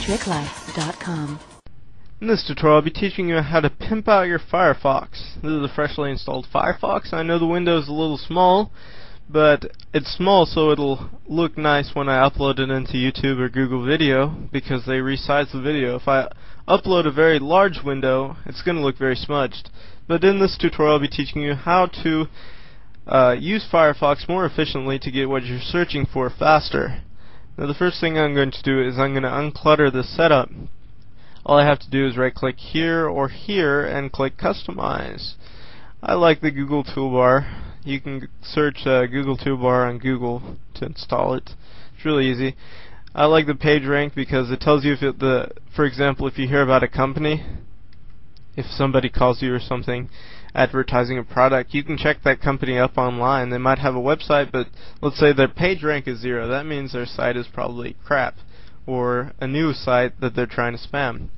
TrickLife.com. In this tutorial, I'll be teaching you how to pimp out your Firefox. This is a freshly installed Firefox. I know the window is a little small, but it's small so it'll look nice when I upload it into YouTube or Google Video because they resize the video. If I upload a very large window, it's going to look very smudged. But in this tutorial, I'll be teaching you how to use Firefox more efficiently to get what you're searching for faster. Now the first thing I'm going to do is I'm going to unclutter the setup. All I have to do is right click here or here and click Customize. I like the Google toolbar. You can search Google toolbar on Google to install it. It's really easy. I like the page rank because it tells you if for example, if you hear about a company, if somebody calls you or something advertising a product, you can check that company up online. They might have a website, but let's say their page rank is 0. That means their site is probably crap, or a new site that they're trying to spam.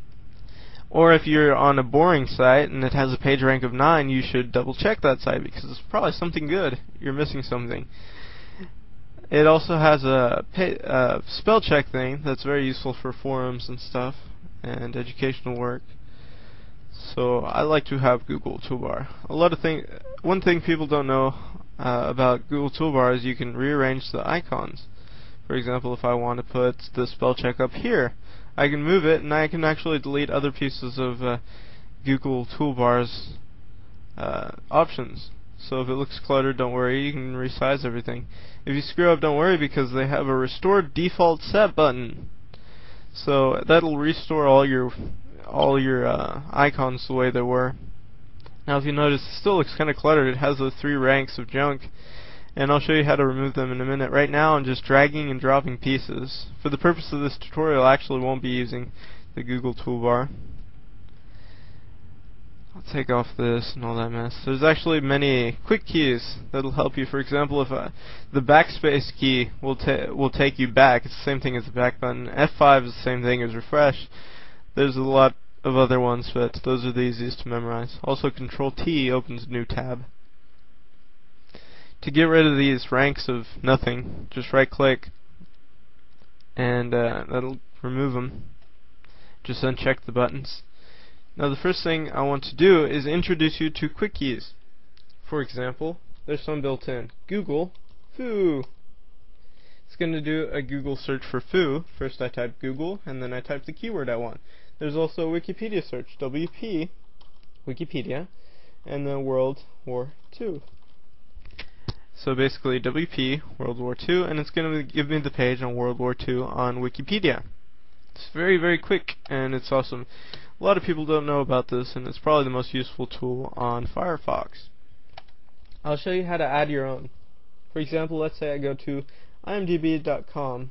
Or if you're on a boring site and it has a page rank of 9, you should double check that site because it's probably something good. You're missing something. It also has a spell check thing that's very useful for forums and stuff and educational work. So I like to have Google toolbar. One thing people don't know about Google toolbar is you can rearrange the icons. For example, if I want to put the spell check up here, I can move it and I can actually delete other pieces of Google toolbar's options. So if it looks cluttered, don't worry, you can resize everything. If you screw up, don't worry because they have a restore default set button. So that'll restore all your icons the way they were. Now if you notice, it still looks kind of cluttered. It has those 3 ranks of junk, and I'll show you how to remove them in a minute. Right now I'm just dragging and dropping pieces. For the purpose of this tutorial, I actually won't be using the Google toolbar. I'll take off this and all that mess. There's actually many quick keys that'll help you. For example, if the backspace key will take you back. It's the same thing as the back button. F5 is the same thing as refresh. There's a lot of other ones, but those are the easiest to memorize. Also, Control T opens a new tab. To get rid of these ranks of nothing, just right click and that'll remove them. Just uncheck the buttons. Now the first thing I want to do is introduce you to quick keys. For example, there's some built in. Google foo. It's going to do a Google search for foo. First I type Google and then I type the keyword I want. There's also a Wikipedia search, WP, Wikipedia, and then World War II. So basically WP, World War II, and it's going to give me the page on World War II on Wikipedia. It's very, very quick, and it's awesome. A lot of people don't know about this, and it's probably the most useful tool on Firefox. I'll show you how to add your own. For example, let's say I go to imdb.com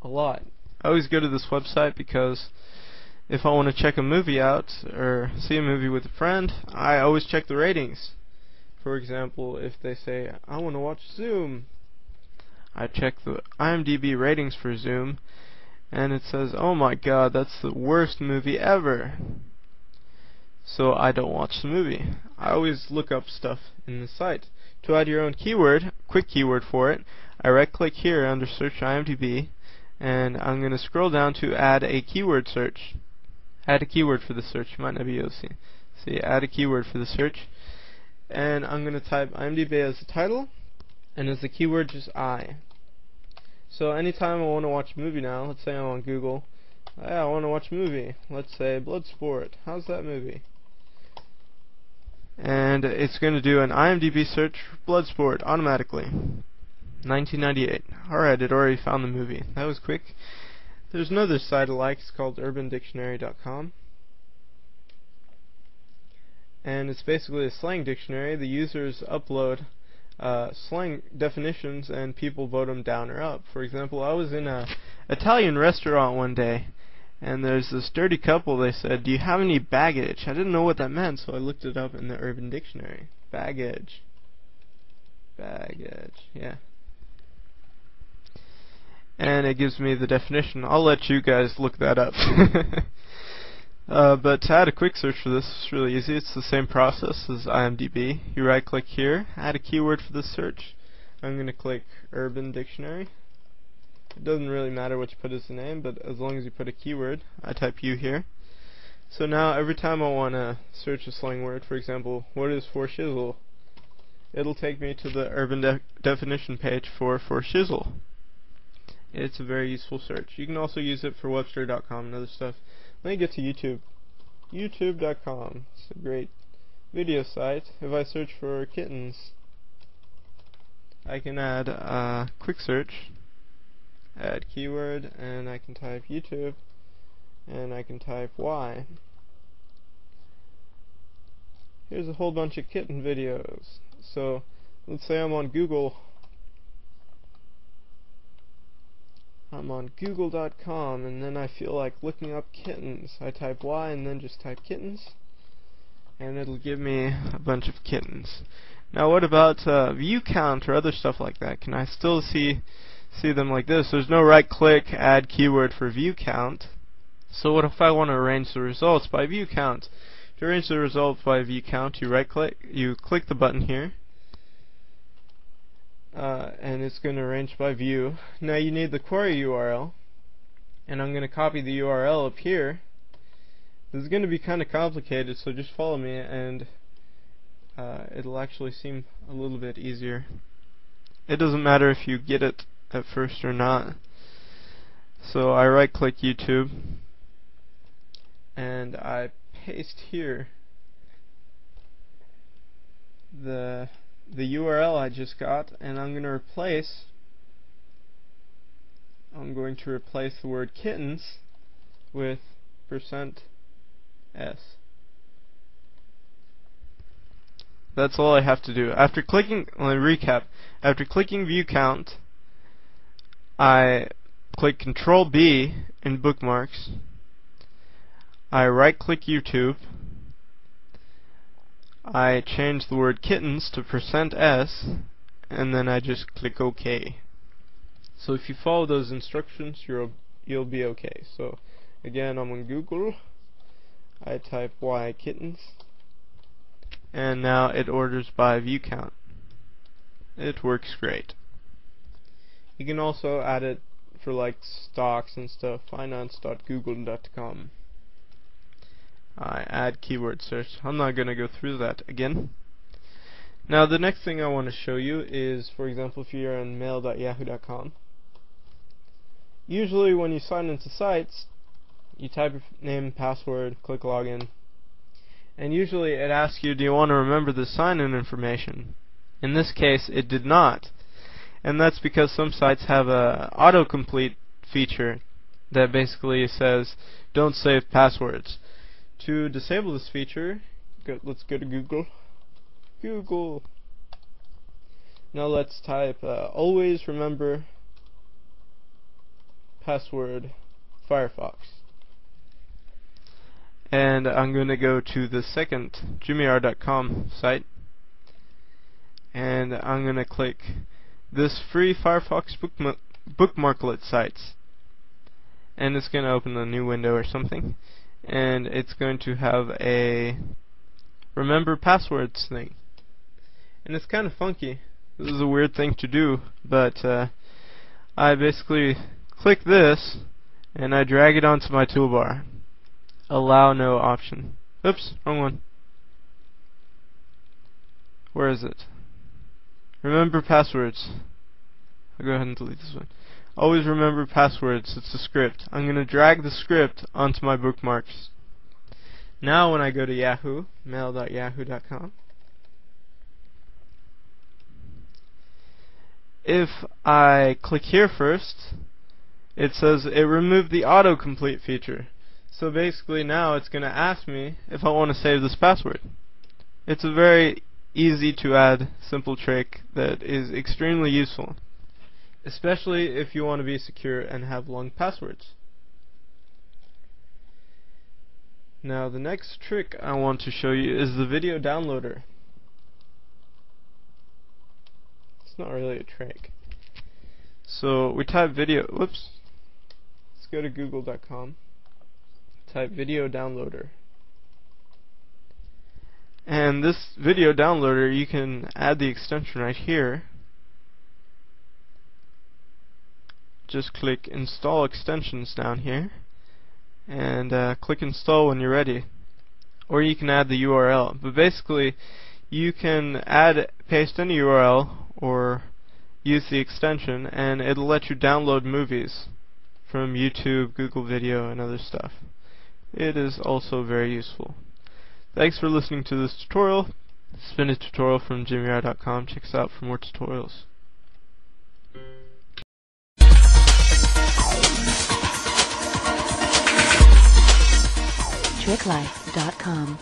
a lot. I always go to this website because if I want to check a movie out or see a movie with a friend, I always check the ratings. For example, if they say, I want to watch Zoom, I check the IMDb ratings for Zoom, and it says, oh my god, that's the worst movie ever. So I don't watch the movie. I always look up stuff in the site. To add your own keyword, quick keyword for it, I right click here under Search IMDb, and I'm going to scroll down to add a keyword search. Add a keyword for the search. You might not be able to see. See, add a keyword for the search. And I'm going to type IMDb as the title, and as the keyword just I. So anytime I want to watch a movie now, let's say I'm on Google, I want to watch a movie. Let's say Bloodsport. How's that movie? And it's going to do an IMDb search for Bloodsport automatically. 1998. Alright, it already found the movie. That was quick. There's another site I like. It's called urbandictionary.com. And it's basically a slang dictionary. The users upload slang definitions and people vote them down or up. For example, I was in an Italian restaurant one day and there's this dirty couple. They said, do you have any baggage? I didn't know what that meant, so I looked it up in the Urban Dictionary. Baggage. Yeah. And it gives me the definition. I'll let you guys look that up. But to add a quick search for this, it's really easy. It's the same process as IMDb. You right click here, add a keyword for the search. I'm going to click Urban Dictionary. It doesn't really matter what you put as the name, but as long as you put a keyword. I type you here. So now every time I want to search a slang word, for example, what is for shizzle, it'll take me to the urban definition page for shizzle. It's a very useful search. You can also use it for Webster.com and other stuff. Let me get to YouTube. YouTube.com. It's a great video site. If I search for kittens, I can add a quick search, add keyword, and I can type YouTube, and I can type Y. Here's a whole bunch of kitten videos. So let's say I'm on Google. I'm on google.com, and then I feel like looking up kittens. I type Y and then just type kittens, and it'll give me a bunch of kittens. Now what about view count or other stuff like that? Can I still see them like this? There's no right click, add keyword for view count. So what if I want to arrange the results by view count? To arrange the results by view count, you right click, you click the button here, and it's going to arrange by view. Now you need the query URL, and I'm going to copy the URL up here. This is going to be kind of complicated, so just follow me, and it'll actually seem a little bit easier. It doesn't matter if you get it at first or not. So I right click YouTube, and I paste here the URL I just got, and I'm going to replace the word kittens with %s. That's all I have to do. After clicking, let me recap. After clicking view count, I click Control B in bookmarks. I right click YouTube. I change the word kittens to %s, and then I just click OK. So if you follow those instructions, you'll be okay. So again, I'm on Google. I type Y kittens, and now it orders by view count. It works great. You can also add it for like stocks and stuff. finance.google.com. I add keyword search. I'm not going to go through that again. Now the next thing I want to show you is, for example, if you're on mail.yahoo.com. Usually when you sign into sites, you type your name and password, click login, and usually it asks you, do you want to remember the sign-in information? In this case, it did not. And that's because some sites have a autocomplete feature that basically says, don't save passwords. To disable this feature, let's go to Google. Google. Now let's type always remember password Firefox. And I'm going to go to the second jimmyr.com site, and I'm going to click this free Firefox bookmarklet sites, and it's going to open a new window or something, and it's going to have a remember passwords thing, and it's kind of funky. This is a weird thing to do, but I basically click this and I drag it onto my toolbar. Allow no option. Oops, wrong one. Where is it? Remember passwords. I'll go ahead and delete this one. Always remember passwords. It's a script. I'm going to drag the script onto my bookmarks. Now when I go to Yahoo, mail.yahoo.com, if I click here first, it says it removed the autocomplete feature. So basically now it's going to ask me if I want to save this password. It's a very easy to add simple trick that is extremely useful, especially if you want to be secure and have long passwords. Now the next trick I want to show you is the video downloader. It's not really a trick. So we type video, whoops, let's go to google.com, type video downloader. And this video downloader, you can add the extension right here just click Install Extensions down here, and click Install when you're ready. Or you can add the URL. But basically, you can paste any URL or use the extension, and it'll let you download movies from YouTube, Google Video, and other stuff. It is also very useful. Thanks for listening to this tutorial. This has been a tutorial from JimmyRye.com. Check us out for more tutorials. TrickLife.com